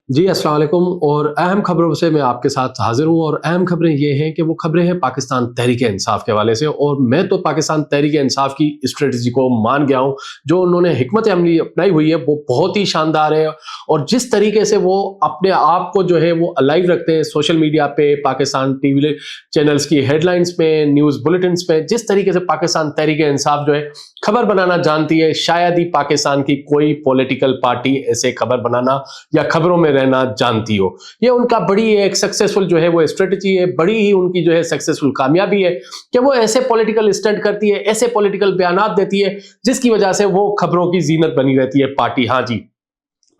जी, अस्सलाम वालेकुम। और अहम खबरों से मैं आपके साथ हाज़िर हूँ और अहम खबरें ये हैं कि वो खबरें हैं पाकिस्तान तहरीक-ए-इंसाफ के हवाले से। और मैं तो पाकिस्तान तहरीक-ए-इंसाफ की स्ट्रैटेजी को मान गया हूँ। जो उन्होंने हिकमत अमली अपनाई हुई है वो बहुत ही शानदार है। और जिस तरीके से वो अपने आप को जो है वो अलाइव रखते हैं सोशल मीडिया पे, पाकिस्तान टीवी चैनल्स की हेडलाइंस में, न्यूज़ बुलेटिन्स में, जिस तरीके से पाकिस्तान तहरीक-ए-इंसाफ जो है खबर बनाना जानती है, शायद ही पाकिस्तान की कोई पॉलिटिकल पार्टी ऐसे खबर बनाना या खबरों में रहना जानती हो। ये उनका बड़ी एक सक्सेसफुल जो है वो स्ट्रेटजी है, बड़ी ही उनकी जो है सक्सेसफुल कामयाबी है कि वो ऐसे पॉलिटिकल स्टंट करती है, ऐसे पॉलिटिकल बयानात देती है जिसकी वजह से वो खबरों की जीनत बनी रहती है पार्टी, हाँ जी,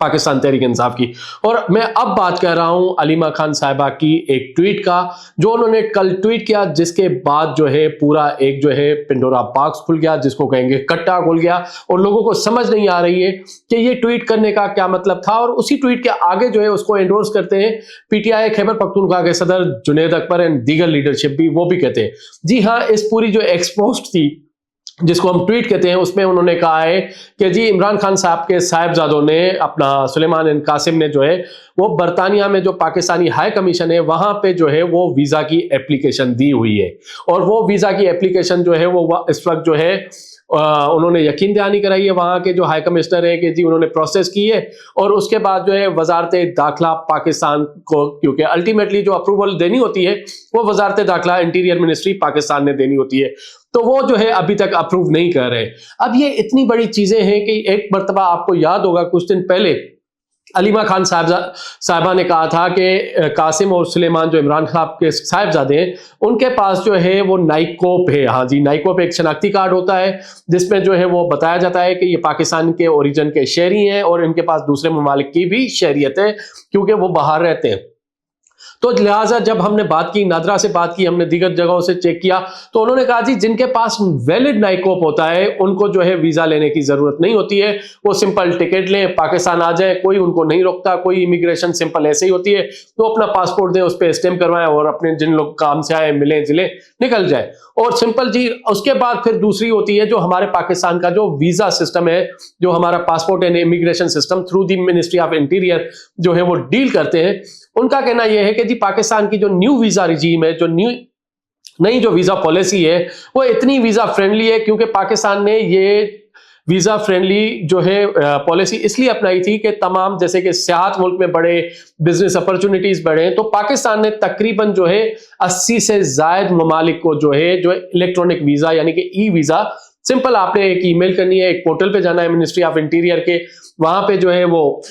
पाकिस्तान तहरीक इंसाफ की। और मैं अब बात कर रहा हूं अलीमा खान साहिबा की एक ट्वीट का, जो उन्होंने कल ट्वीट किया, जिसके बाद जो है पूरा एक जो है पिंडोरा बॉक्स खुल गया, जिसको कहेंगे कट्टा खुल गया। और लोगों को समझ नहीं आ रही है कि ये ट्वीट करने का क्या मतलब था। और उसी ट्वीट के आगे जो है उसको एंडोर्स करते हैं पीटीआई खैबर पख्तूनख्वा के सदर जुनैद अकबर एंड दीगर लीडरशिप भी, वो भी कहते हैं। जी हाँ, इस पूरी जो एक्सपोस्ट थी जिसको हम ट्वीट कहते हैं, उसमें उन्होंने कहा है कि जी इमरान खान साहब के साहिबजादों ने, अपना सुलेमान एंड कासिम ने जो है वो बरतानिया में जो पाकिस्तानी हाई कमीशन है वहां पे जो है वो वीजा की एप्लीकेशन दी हुई है। और वो वीजा की एप्लीकेशन जो है वो इस वक्त जो है उन्होंने यकीन दहानी कराई है वहां के जो हाई कमिश्नर है कि जी उन्होंने प्रोसेस की है। और उसके बाद जो है वजारत दाखिला पाकिस्तान को, क्योंकि अल्टीमेटली जो अप्रूवल देनी होती है वो वजारत दाखिला इंटीरियर मिनिस्ट्री पाकिस्तान ने देनी होती है, तो वो जो है अभी तक अप्रूव नहीं कर रहे। अब ये इतनी बड़ी चीजें हैं कि एक मर्तबा आपको याद होगा कुछ दिन पहले अलीमा खान साहिबा ने कहा था कि कासिम और सुलेमान जो इमरान खान के साहिबजादे हैं उनके पास जो है वो नाइकोप है। हाँ जी, नाइकोप एक शनाख्ती कार्ड होता है जिसमें जो है वो बताया जाता है कि ये पाकिस्तान के ओरिजिन के शहरी हैं और इनके पास दूसरे ममालिक की भी शहरियत है क्योंकि वो बाहर रहते हैं। तो लिहाजा जब हमने बात की, नादरा से बात की, हमने दीगर जगहों से चेक किया, तो उन्होंने कहा जी जिनके पास वैलिड नाइकोप होता है उनको जो है वीजा लेने की जरूरत नहीं होती है, वो सिंपल टिकट लें, पाकिस्तान आ जाए, कोई उनको नहीं रोकता, कोई इमिग्रेशन सिंपल ऐसे ही होती है। तो अपना पासपोर्ट दें, उस पर स्टैम्प करवाएं और अपने जिन लोग काम से आए मिले जिले निकल जाए और सिंपल जी। उसके बाद फिर दूसरी होती है जो हमारे पाकिस्तान का जो वीजा सिस्टम है, जो हमारा passport and immigration system through the ministry of interior जो है वो डील करते हैं। उनका कहना यह है कि जी पाकिस्तान की जो न्यू वीजा रिजीम है, जो नई जो वीजा पॉलिसी है वो इतनी वीजा फ्रेंडली है क्योंकि पाकिस्तान ने ये वीजा फ्रेंडली जो है पॉलिसी इसलिए अपनाई थी कि तमाम, जैसे कि सियाहत मुल्क में बढ़े, बिजनेस अपॉर्चुनिटीज बढ़े, तो पाकिस्तान ने तकरीबन जो है 80 से ज्यादा ममालिक को जो है इलेक्ट्रॉनिक वीजा यानी कि ई वीजा, सिंपल आपने एक ईमेल करनी है, एक पोर्टल पे जाना है मिनिस्ट्री ऑफ इंटीरियर के, वहां पे जो है वो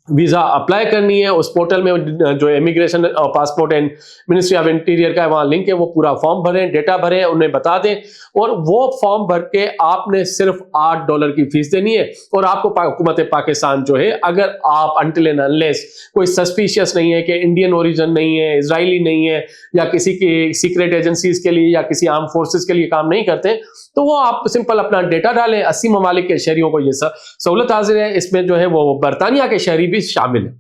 वीजा अप्लाई करनी है। उस पोर्टल में जो इमिग्रेशन और passport and ministry of interior का वहां लिंक है, वो पूरा फॉर्म भरें, डेटा भरें, उन्हें बता दें और वो फॉर्म भर के आपने सिर्फ $8 की फीस देनी है। और आपको हुकूमत पाकिस्तान जो है, अगर आप अनटिल एंड अनलेस कोई सस्पिशियस नहीं है कि इंडियन ओरिजिन नहीं है, इजरायली नहीं है, या किसी की सीक्रेट एजेंसीज के लिए या किसी आर्म फोर्सेस के लिए काम नहीं करते, तो वो आप सिंपल अपना डेटा डालें। 80 ममालिक के शहरियों को ये सहूलत हाजिर है, इसमें जो है वो बरतानिया के शहरी भी शामिल है।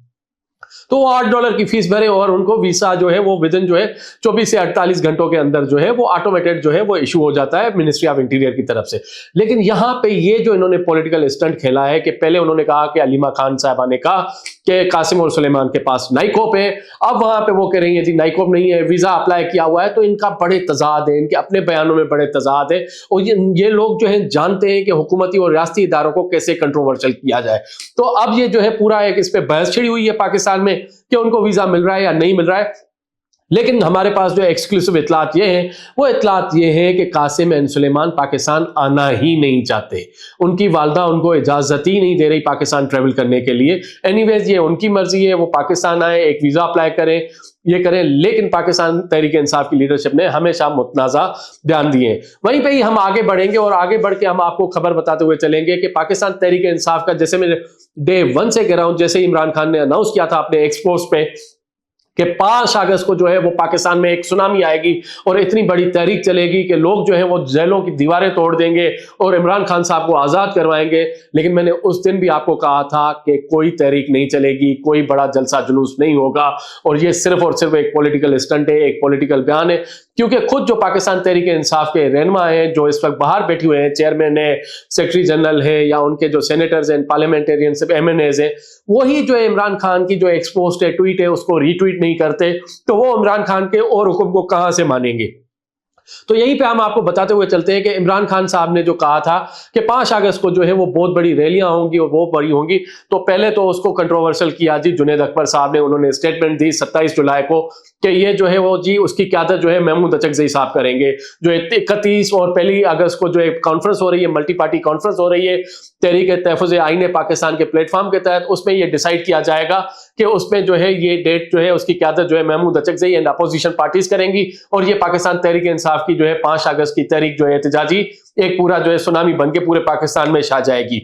तो वो $8 की फीस भरे और उनको वीसा जो है वो विदिन जो है 24 से 48 घंटों के अंदर जो है वो ऑटोमेटेड जो है वो इशू हो जाता है मिनिस्ट्री ऑफ इंटीरियर की तरफ से। लेकिन यहां पे ये जो इन्होंने पॉलिटिकल स्टंट खेला है कि पहले उन्होंने कहा कि अलीमा खान साहिबा ने कहा कि कासिम और सुलेमान के पास नाइकोप है, अब वहां पे वो कह रही है जी नाइकोप नहीं है, वीजा अप्लाई किया हुआ है। तो इनका बड़े तजाद है, इनके अपने बयानों में बड़े तजाद है और ये लोग जो है जानते हैं कि हुकूमती और रियासती इदारों को कैसे कंट्रोवर्शियल किया जाए। तो अब ये जो है पूरा एक इस पे बहस छिड़ी हुई है पाकिस्तान में कि उनको वीजा मिल रहा है या नहीं मिल रहा है। लेकिन हमारे पास जो एक्सक्लूसिव इतलात ये है, वो इतलात ये है कि कासिम एंड सुलेमान पाकिस्तान आना ही नहीं चाहते। उनकी वालदा उनको इजाजत ही नहीं दे रही पाकिस्तान ट्रेवल करने के लिए। एनीवेज ये उनकी मर्जी है, वो पाकिस्तान आए, एक वीजा अप्लाई करें, ये करें। लेकिन पाकिस्तान तहरीक इंसाफ की लीडरशिप ने हमेशा मुतनाज़ा बयान दिए। वहीं पे ही हम आगे बढ़ेंगे और आगे बढ़ के हम आपको खबर बताते हुए चलेंगे कि पाकिस्तान तहरीक इंसाफ का, जैसे मैं डे 1 से कह रहा हूं, जैसे इमरान खान ने अनाउंस किया था अपने एक्सपोज पे कि 5 अगस्त को जो है वो पाकिस्तान में एक सुनामी आएगी और इतनी बड़ी तहरीक चलेगी कि लोग जो है वो जेलों की दीवारें तोड़ देंगे और इमरान खान साहब को आजाद करवाएंगे। लेकिन मैंने उस दिन भी आपको कहा था कि कोई तहरीक नहीं चलेगी, कोई बड़ा जलसा जुलूस नहीं होगा और ये सिर्फ और सिर्फ एक पॉलिटिकल स्टंट है, एक पॉलिटिकल बयान है। کیونکہ خود جو پاکستان تحریک انصاف کے رہنما ہیں جو اس وقت باہر بیٹھے ہوئے ہیں، چیئرمین ہے، سیکرٹری جنرل ہے، یا ان کے جو سینیٹرز ہیں، پارلیمنٹرینز، ایم این ایز ہیں، وہی جو عمران خان کی جو ایکسپوسٹ ہے ٹویٹ ہے اس کو ری ٹویٹ نہیں کرتے، تو وہ عمران خان کے اور حکم کو کہاں سے مانیں گے؟ تو یہیں پہ ہم آپ کو بتاتے ہوئے چلتے ہیں کہ عمران خان صاحب نے جو کہا تھا کہ 5 اگست کو جو ہے وہ بہت بڑی ریلیاں ہوں گی اور وہ بڑی ہوں گی، تو پہلے تو اس کو کنٹروورشل کیا جی جنید اکبر صاحب نے، انہوں نے اسٹیٹمنٹ دی 27 جولائی کو کہ یہ جو ہے وہ جی اس کی قیادت جو ہے محمود اچکزئی صاحب کریں گے۔ جو 31 اور 1 اگست کو جو ایک کانفرنس ہو رہی ہے، ملٹی پارٹی کانفرنس ہو رہی ہے تحریک تحفظ آئین پاکستان کے پلیٹ فارم کے تحت، اس میں یہ ڈیسائیڈ کیا جائے گا کہ اس میں جو ہے یہ ڈیٹ جو ہے اس کی قیادت جو ہے Mahmood Achakzai and opposition parties کریں گی، اور یہ پاکستان تحریک انصاف کی جو ہے 5 اگست کی تحریک جو ہے احتجاجی ایک پورا جو ہے سونامی بن کے پورے پاکستان میں چھا جائے گی۔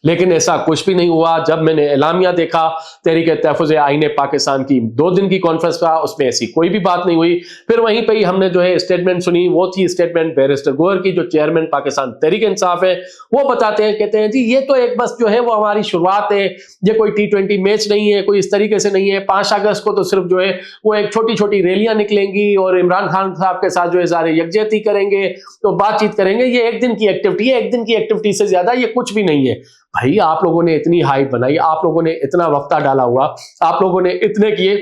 لیکن ایسا کچھ بھی نہیں ہوا۔ جب میں نے اعلامیہ دیکھا تحریک تحفظ آئین پاکستان کی 2 دن کی کانفرنس کا، اس میں ایسی کوئی بھی بات نہیں ہوئی۔ پھر وہیں پہ ہی ہم نے جو ہے اسٹیٹمنٹ سنی، وہ تھی اسٹیٹمنٹ بیرسٹر گوہر کی جو چیئرمین پاکستان تحریک انصاف ہے، وہ بتاتے ہیں، کہتے ہیں جی یہ تو ایک بس جو ہے وہ ہماری شروعات ہے، یہ کوئی T20 میچ نہیں ہے، کوئی اس طریقے سے نہیں ہے۔ 5 اگست کو تو صرف جو ہے وہ ایک چھوٹی چھوٹی ریلیاں نکلیں گی اور عمران خان صاحب کے ساتھ جو ہے اظہار یکجہتی کریں گے، تو بات چیت کریں گے، یہ ایک دن کی ایکٹیویٹی ہے، ایک دن کی ایکٹیویٹی سے زیادہ یہ کچھ بھی نہیں ہے۔ بھائی آپ لوگوں نے اتنی ہائپ بنائی، آپ لوگوں نے اتنا وقتہ ڈالا ہوا، آپ لوگوں نے اتنے کیے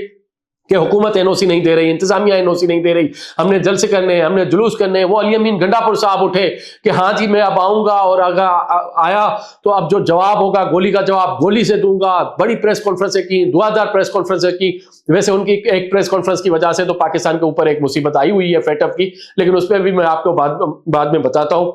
کہ حکومت NOC نہیں دے رہی، انتظامیہ NOC نہیں دے رہی، ہم نے جلسے کرنے ہیں، ہم نے جلوس کرنے ہیں۔ وہ علی امین گنڈا پور صاحب اٹھے کہ ہاں جی میں اب آؤں گا، اور اگر آیا تو اب جو جواب ہوگا گولی کا جواب گولی سے دوں گا۔ بڑی پریس کانفرنسیں کی، دعادار پریس کانفرنسیں کی۔ ویسے ان کی ایک پریس کانفرنس کی وجہ سے تو پاکستان کے اوپر ایک مصیبت آئی ہوئی ہے فیٹ اپ کی، لیکن اس پہ بھی میں آپ کو بعد میں بتاتا ہوں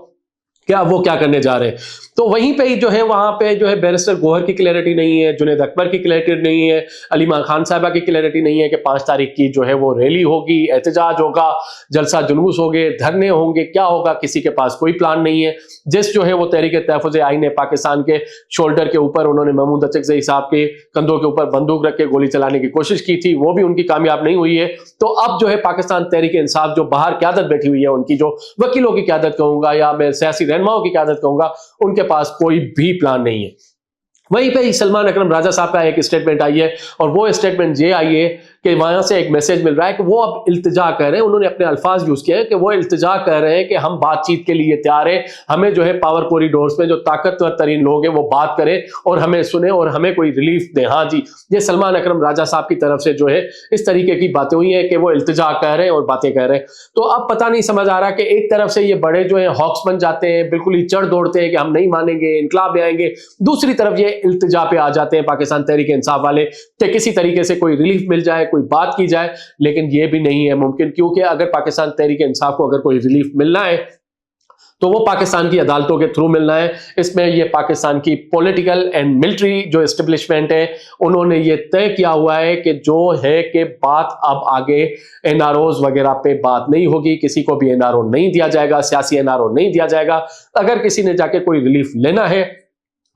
کیا وہ کیا کرنے جا رہے ہیں۔ تو وہیں پہ ہی جو ہے وہاں پہ جو ہے بیرسٹر گوہر کی کلیئرٹی نہیں ہے، جنید اکبر کی کلیئرٹی نہیں ہے، علیمہ خان صاحبہ کی کلیئرٹی نہیں ہے کہ 5 تاریخ کی جو ہے وہ ریلی ہوگی، احتجاج ہوگا، جلسہ جلوس ہوگے، دھرنے ہوں گے، کیا ہوگا، کسی کے پاس کوئی پلان نہیں ہے۔ جس جو ہے وہ تحریک تحفظ آئین پاکستان کے شولڈر کے اوپر انہوں نے محمود اچکزئی صاحب کے کندھوں کے اوپر بندوق رکھ کے گولی چلانے کی کوشش کی تھی، وہ بھی ان کی کامیاب نہیں ہوئی ہے۔ تو اب جو ہے پاکستان تحریک انصاف جو باہر قیادت بیٹھی ہوئی ہے، ان کی جو وکیلوں کی قیادت کہوں گا یا میں سیاسی رہنماؤں کی قیادت کہوں گا، ان کے پاس کوئی بھی پلان نہیں ہے۔ وہیں پہ ہی سلمان اکرم راجہ صاحب کا ایک اسٹیٹمنٹ آئی ہے، اور وہ اسٹیٹمنٹ یہ آئی ہے کہ وہاں سے ایک میسج مل رہا ہے کہ وہ اب التجا کر رہے ہیں، انہوں نے اپنے الفاظ یوز کیے ہیں کہ وہ التجا کر رہے ہیں کہ ہم بات چیت کے لیے تیار ہیں، ہمیں جو ہے پاور کوریڈورز میں جو طاقتور ترین لوگ ہیں وہ بات کریں اور ہمیں سنیں اور ہمیں کوئی ریلیف دیں۔ ہاں جی، یہ سلمان اکرم راجہ صاحب کی طرف سے جو ہے اس طریقے کی باتیں ہوئی ہیں کہ وہ التجا کر رہے ہیں اور باتیں کر رہے ہیں۔ تو اب پتہ نہیں سمجھ آ رہا کہ ایک طرف سے یہ بڑے جو ہیں ہاکس بن جاتے ہیں، بالکل ہی چڑھ دوڑتے ہیں کہ ہم نہیں مانیں گے، انقلاب میں آئیں گے، دوسری طرف یہ التجا پہ آ جاتے ہیں پاکستان تحریک انصاف والے کہ کسی طریقے سے کوئی ریلیف مل جائے، کوئی بات کی جائے۔ لیکن یہ بھی نہیں ہے ممکن، کیونکہ اگر پاکستان تحریک انصاف کو اگر کوئی ریلیف ملنا ہے تو وہ پاکستان کی عدالتوں کے تھرو ملنا ہے۔ اس میں یہ پاکستان کی پولیٹیکل اینڈ ملٹری جو اسٹیبلشمنٹ ہے، انہوں نے یہ طے کیا ہوا ہے کہ جو ہے کہ بات اب آگے NROز وغیرہ پہ بات نہیں ہوگی، کسی کو بھی NRO نہیں دیا جائے گا، سیاسی NRO نہیں دیا جائے گا۔ اگر کسی نے جا کے کوئی ریلیف لینا ہے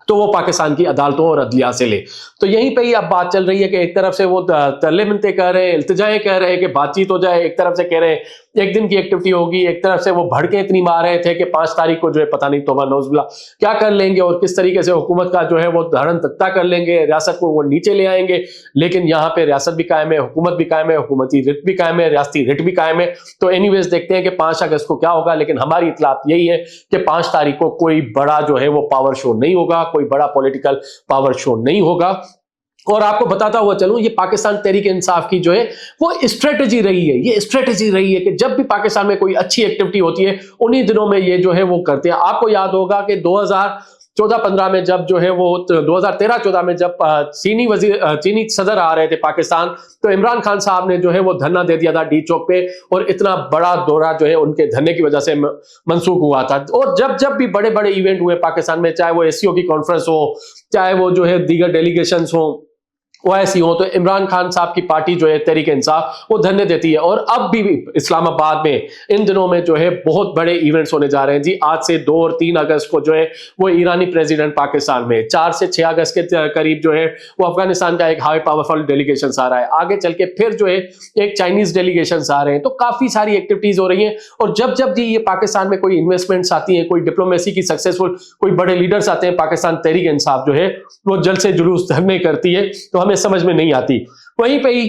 تو وہ پاکستان کی عدالتوں اور عدلیہ سے لے۔ تو یہیں پہ ہی اب بات چل رہی ہے کہ ایک طرف سے وہ ترلے منتے کہہ رہے ہیں، التجائیں کہہ رہے ہیں کہ بات چیت ہو جائے، ایک طرف سے کہہ رہے ہیں ایک دن کی ایکٹیویٹی ہوگی، ایک طرف سے وہ بھڑکیں اتنی مار رہے تھے کہ 5 تاریخ کو جو ہے پتہ نہیں توبہ نعوذ باللہ کیا کر لیں گے اور کس طریقے سے حکومت کا جو ہے وہ دھڑن تختہ کر لیں گے، ریاست کو وہ نیچے لے آئیں گے۔ لیکن یہاں پہ ریاست بھی قائم ہے، حکومت بھی قائم ہے، حکومتی رٹ بھی قائم ہے، ریاستی رٹ بھی قائم ہے۔ تو اینی ویز دیکھتے ہیں کہ 5 اگست کو کیا ہوگا، لیکن ہماری اطلاعات یہی ہے کہ 5 تاریخ کو کوئی بڑا جو ہے وہ پاور شو نہیں ہوگا، کوئی بڑا پولیٹیکل پاور شو نہیں ہوگا۔ اور آپ کو بتاتا ہوا چلوں، یہ پاکستان تحریک انصاف کی جو ہے وہ اسٹریٹجی رہی ہے، یہ اسٹریٹجی رہی ہے کہ جب بھی پاکستان میں کوئی اچھی ایکٹیویٹی ہوتی ہے انہی دنوں میں یہ جو ہے وہ کرتے ہیں۔ آپ کو یاد ہوگا کہ 2014-15 میں جب جو ہے وہ 2013-14 میں جب چینی صدر آ رہے تھے پاکستان، تو عمران خان صاحب نے جو ہے وہ دھرنا دے دیا تھا ڈی چوک پہ، اور اتنا بڑا دورہ جو ہے ان کے دھرنے کی وجہ سے منسوخ ہوا تھا۔ اور جب بھی بڑے بڑے ایونٹ ہوئے پاکستان میں، چاہے وہ ACO کی کانفرنس ہو، چاہے وہ جو ہے دیگر ڈیلیگیشنز ہوں، وہ ایسی ہوں، تو عمران خان صاحب کی پارٹی جو ہے تحریک انصاف وہ دھرنے دیتی ہے۔ اور اب بھی اسلام آباد میں ان دنوں میں جو ہے بہت بڑے ایونٹس ہونے جا رہے ہیں جی۔ آج سے 2 اور 3 اگست کو جو ہے وہ ایرانی پریزیڈنٹ پاکستان میں، 4 سے 6 اگست کے قریب جو ہے وہ افغانستان کا ایک ہائی پاورفل ڈیلیگیشن آ رہا ہے، آگے چل کے پھر جو ہے ایک چائنیز ڈیلیگیشن آ رہے ہیں۔ تو کافی ساری ایکٹیویٹیز ہو رہی ہیں، اور جب جی یہ پاکستان میں کوئی انویسٹمنٹس آتی ہیں، کوئی ڈپلومیسی کی سکسیسفل کوئی بڑے لیڈرز آتے ہیں، پاکستان تحریک انصاف جو ہے وہ جلسے جلوس دھرنے کرتی ہے، تو ہمیں سمجھ میں نہیں آتی۔ وہیں پہ ہی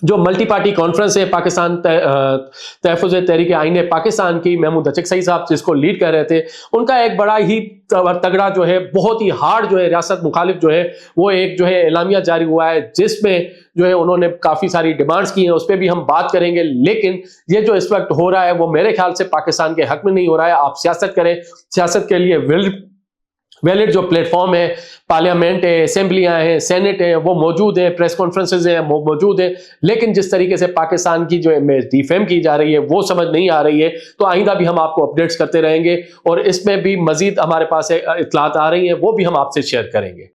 जो मल्टी पार्टी कॉन्फ्रेंस है पाकिस्तान तहफ़्फ़ुज़ तहरीक आइन पाकिस्तान की, महमूद अचकज़ई साहब जिसको लीड कर रहे थे, उनका एक बड़ा ही तगड़ा जो है, बहुत ही हार्ड जो है रियासत मुखालिफ जो है वो एक जो है एलामिया जारी हुआ है, जिसमें जो है उन्होंने काफ़ी सारी डिमांड्स की हैं, उस पर भी हम बात करेंगे। लेकिन ये जो इस वक्त हो रहा है वो मेरे ख्याल से पाकिस्तान के हक में नहीं हो रहा है। आप सियासत करें, सियासत के लिए वैलिड जो प्लेटफॉर्म है, पार्लियामेंट है, असेंबलियां हैं, सेनेट है, वो मौजूद है, प्रेस कॉन्फ्रेंसेज हैं, वो मौजूद है। लेकिन जिस तरीके से पाकिस्तान की जो डिफेम की जा रही है वो समझ नहीं आ रही है। तो आइंदा भी हम आपको अपडेट्स करते रहेंगे और इसमें भी मजीद हमारे पास इतलात आ रही हैं, वो भी हम आपसे शेयर करेंगे।